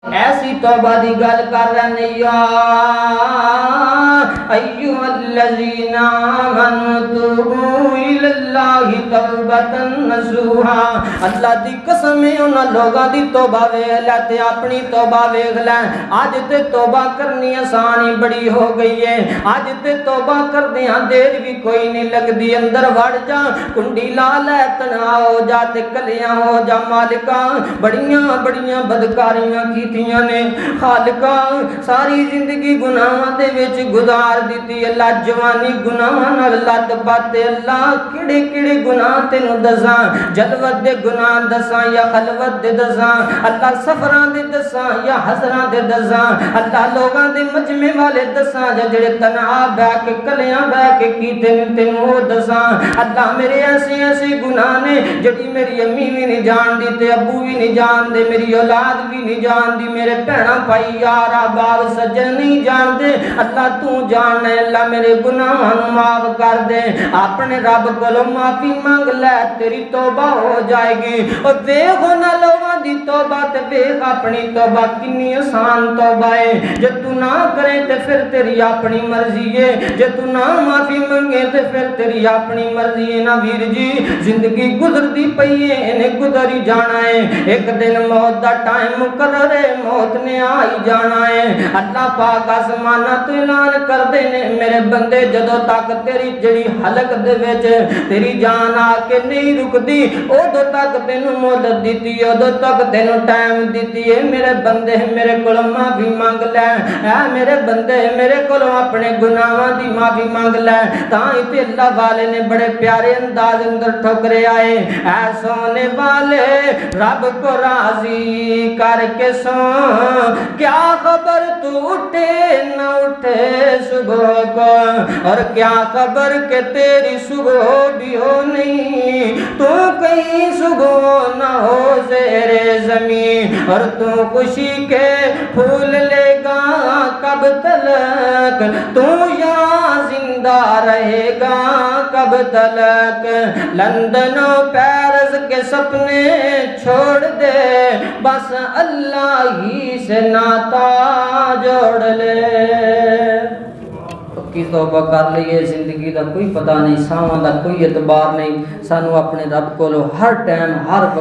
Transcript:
ایسی توبہ دی گل کر رہے یا ایھا الذین آمنوا توبوا الی اللہ توبۃ نصوحا۔ اللہ دی قسم ہے انہاں لوگاں دی توبہ ویکھ لے تے اپنی توبہ ویکھ لے۔ اج تے توبہ کرنی آسان ہی بڑی ہو گئی ہے، اج تے توبہ کردیاں دیر بھی کوئی نہیں لگدی، اندر وڑ جا کنڈی لا لے تنہا ہو جا تے کلیاں ہو جا مالکا بڑیاں بڑیاں بدکاریاں کیتیاں نے خالقا، ساری زندگی گناہاں دے وچ گزار دیتی اللہ، جوانی گناہاں نال لت پاتے اللہ، کیڑے کیڑے گناہ تینوں دساں، جلوت دے گناہ دساں یا خلوت دے دساں اللہ، سفراں دے دساں یا حضراں دے دساں اللہ، لوگاں دے مجمع والے دساں یا جڑے تنہا بیٹھ کے کلیاں بیٹھ کے کیتے نے تینوں دساں اللہ، میرے ایسے ایسے گناہ نے جڑی میری امی بھی نہیں جان دی تے ابو بھی نہیں جان دے، میری اولاد بھی نہیں جان دی، میرے بہنا بھائی یار احباب سجن نہیں جان دے اللہ، تو جان ہے اللہ، میرے گناہاں نوں معاف کر دے، اپنے رب کولوں معافی مانگ لے تیری توبہ ہو جائے گی۔ اور دیکھ نہ لوگاں دی توبہ تے دیکھ اپنی توبہ کنی آسان توبہ ہے، جے تو نہ کرے تے پھر تیری اپنی مرضی ہے، جے تو نہ معافی منگے تے پھر تیری اپنی مرضی ہے نا ویر جی، زندگی گزردی پئی ہے انہیں گزر ہی جانا ہے، ایک دن موت دا ٹائم مقرر ہے، موت نے آ ہی جانا ہے۔ اللہ پاک آسمانہ تو اعلان کر دے نے میرے بندے جدوں تک تیری جڑی حلق دے وچ تیری جان آ کے نہیں رکدی اودوں تک تینوں مہلت دتی، اودوں تک تینوں ٹائم دتی ہے میرے بندے، میرے کولوں معافی مانگ لے، اے میرے بندے میرے کولوں اپنے گناہاں دی معافی مانگ لے، تاں تے اللہ والے نے بڑے پیارے انداز اندر ٹھکرے آئے، اے سونے والے رب کو راضی کر کے سو، کیا خبر تو اٹھے نہ اٹھے صبح کو، اور کیا خبر کہ تیری صبح بھی ہو نہیں، تو کہیں صبح نہ ہو زیر زمین، اور تو خوشی کے پھول لے گا کب تلک، تو یہاں زندہ رہے گا کب تلک، لندن و پیرس کے سپنے چھوڑ دے، بس اللہ ہی سے ناتا جوڑ لے۔ پکی توبہ کر لئیے، زندگی دا کوئی پتہ نہیں، ساواں دا کوئی اعتبار نہیں، سانو اپنے رب کو ہر ٹائم ہر وقت